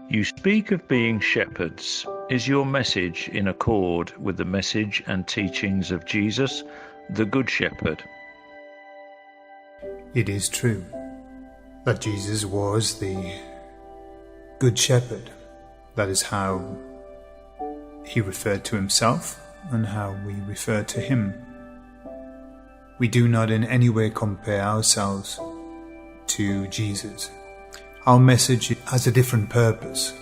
You speak of being shepherds. Is your message in accord with the message and teachings of Jesus, the Good Shepherd? It is true that Jesus was the Good Shepherd. That is how he referred to himself and how we refer to him. We do not in any way compare ourselves to Jesus. Our message has a different purpose.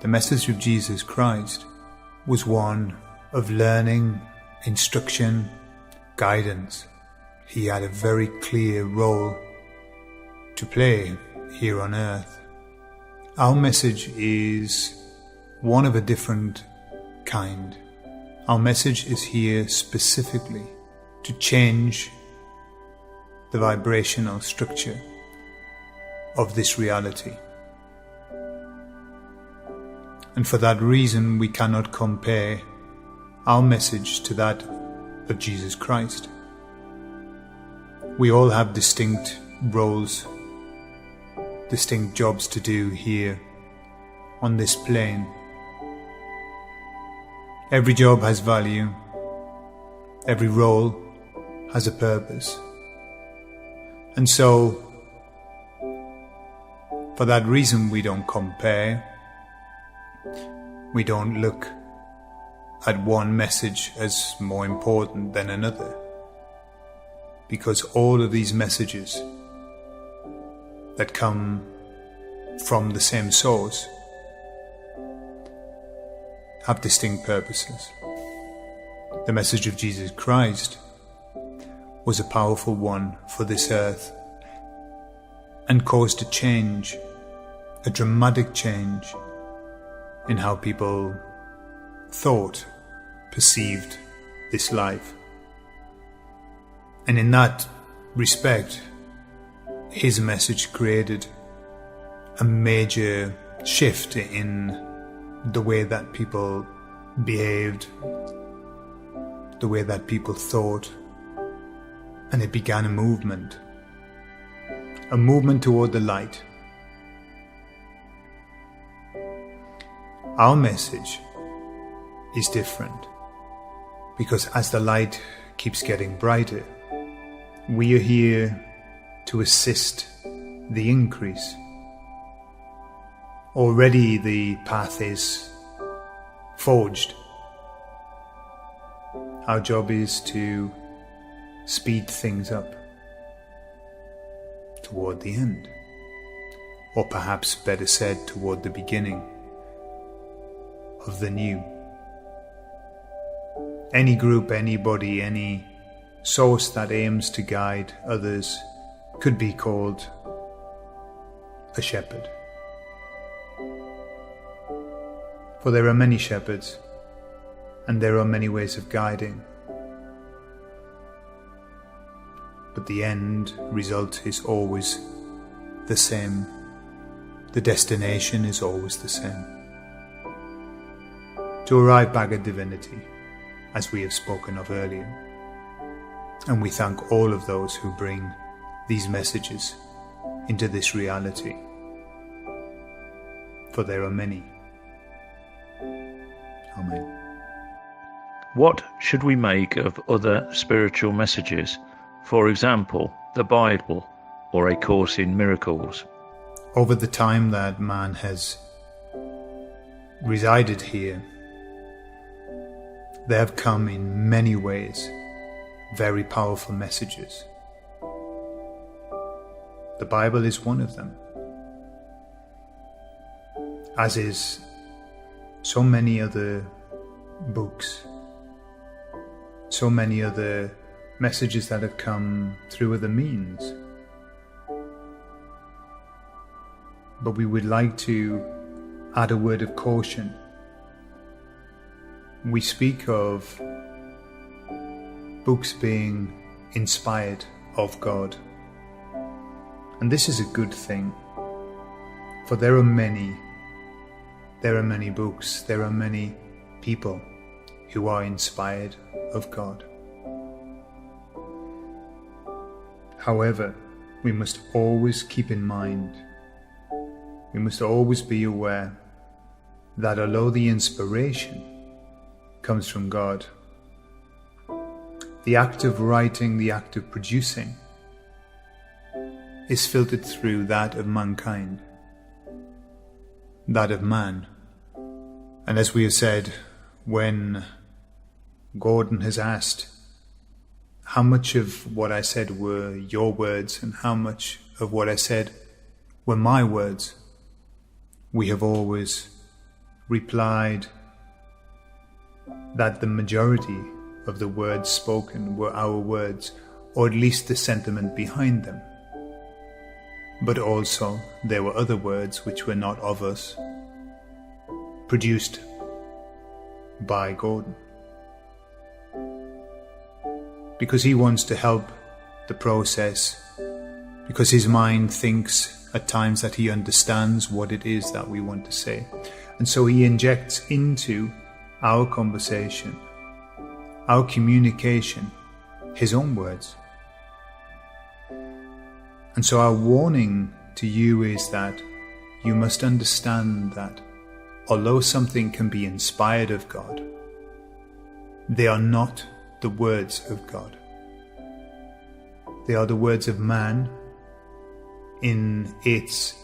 The message of Jesus Christ was one of learning, instruction, guidance. He had a very clear role to play here on earth. Our message is one of a different kind. Our message is here specifically to change the vibrational structure of this reality. And for that reason, we cannot compare our message to that of Jesus Christ. We all have distinct roles, distinct jobs to do here on this plane. Every job has value. Every role has a purpose. And so, for that reason, we don't compare. We don't look at one message as more important than another. Because all of these messages that come from the same source have distinct purposes. The message of Jesus Christ was a powerful one for this earth and caused a change, a dramatic change in how people thought, perceived this life. And in that respect, his message created a major shift in the way that people behaved, the way that people thought, and it began a movement toward the light. Our message is different because as the light keeps getting brighter, we are here to assist the increase. Already the path is forged. Our job is to speed things up toward the end, or perhaps better said, toward the beginning of the new. Any group, anybody, any source that aims to guide others could be called a shepherd. For there are many shepherds, and there are many ways of guiding. But the end result is always the same. The destination is always the same. To arrive back at divinity, as we have spoken of earlier. And we thank all of those who bring these messages into this reality. For there are many. Amen. What should we make of other spiritual messages? For example, the Bible or A Course in Miracles? Over the time that man has resided here, there have come in many ways very powerful messages. The Bible is one of them, as is so many other books, so many other messages that have come through other means. But we would like to add a word of caution. We speak of books being inspired of God. And this is a good thing, for there are many books, there are many people who are inspired of God. However, we must always keep in mind we must always be aware that although the inspiration comes from God, the act of writing, the act of producing, is filtered through that of mankind, that of man. And as we have said, when Gordon has asked, how much of what I said were your words and how much of what I said were my words, we have always replied that the majority of the words spoken were our words, or at least the sentiment behind them. But also there were other words which were not of us, produced by Gordon. Because he wants to help the process, because his mind thinks at times that he understands what it is that we want to say. And so he injects into our conversation, our communication, his own words. And so our warning to you is that you must understand that although something can be inspired of God, they are not the words of God. They are the words of man in its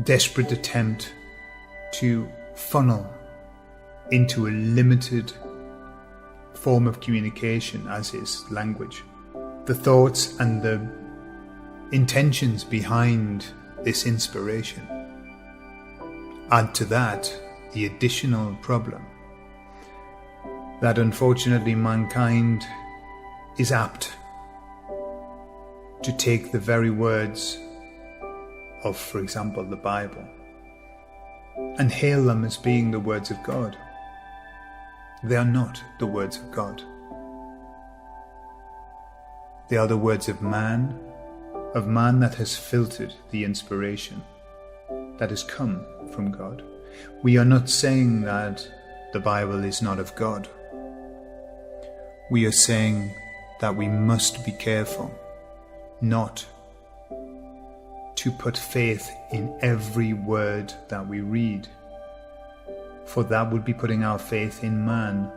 desperate attempt to funnel into a limited form of communication as is language. The thoughts and the intentions behind this inspiration add to that the additional problem that unfortunately mankind is apt to take the very words of, for example, the Bible and hail them as being the words of God. They are not the words of God. They are the words of man that has filtered the inspiration that has come from God. We are not saying that the Bible is not of God. We are saying that we must be careful not to put faith in every word that we read, for that would be putting our faith in man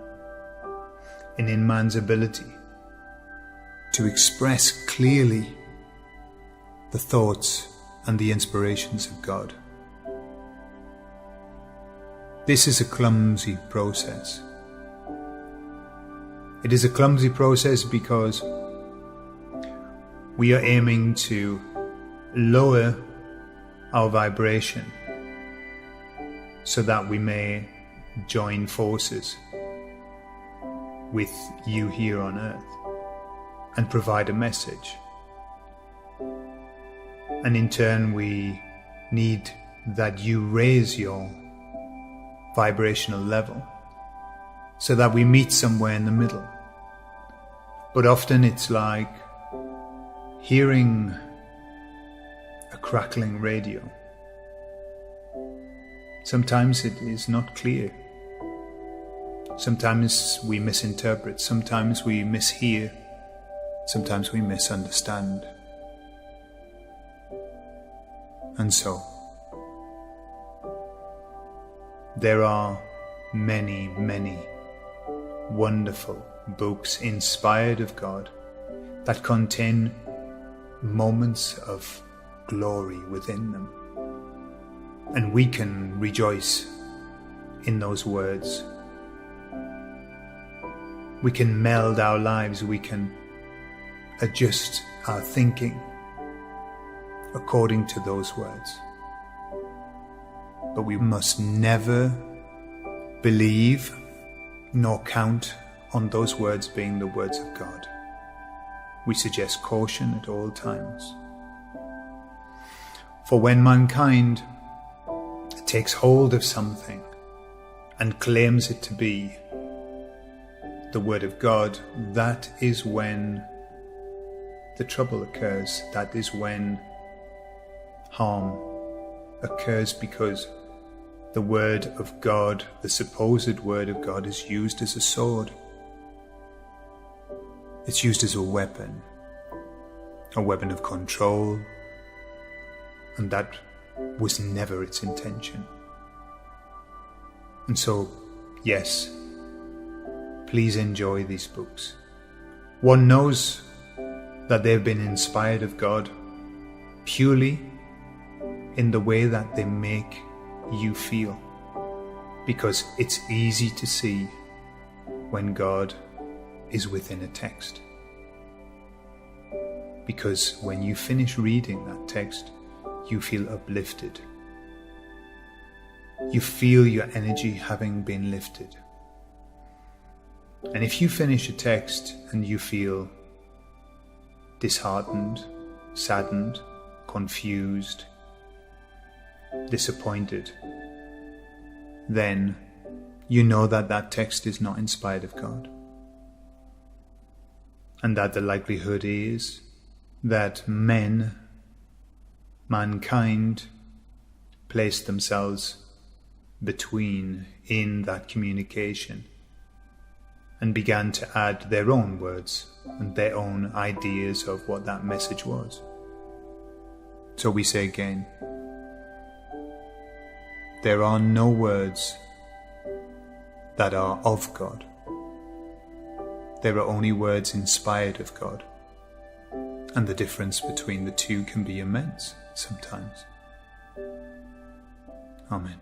and in man's ability to express clearly the thoughts and the inspirations of God. This is a clumsy process. It is a clumsy process because we are aiming to lower our vibration so that we may join forces with you here on earth and provide a message. And in turn we need that you raise your vibrational level so that we meet somewhere in the middle. But often it's like hearing a crackling radio. Sometimes it is not clear. Sometimes we misinterpret. Sometimes we mishear. Sometimes we misunderstand. And so, there are many, many wonderful books inspired of God that contain moments of glory within them. And we can rejoice in those words. We can meld our lives, we can adjust our thinking according to those words. But we must never believe nor count on those words being the words of God. We suggest caution at all times. For when mankind takes hold of something and claims it to be the word of God, that is when the trouble occurs. That is when harm occurs, because the word of God, the supposed word of God, is used as a sword. It's used as a weapon of control, and that was never its intention. And so, yes, please enjoy these books. One knows that they've been inspired of God purely in the way that they make you feel, because it's easy to see when God is within a text. Because when you finish reading that text, you feel uplifted. You feel your energy having been lifted. And if you finish a text and you feel disheartened, saddened, confused, disappointed, then you know that that text is not inspired of God. And that the likelihood is that mankind placed themselves between in that communication and began to add their own words and their own ideas of what that message was. So we say again, there are no words that are of God. There are only words inspired of God. And the difference between the two can be immense sometimes. Amen.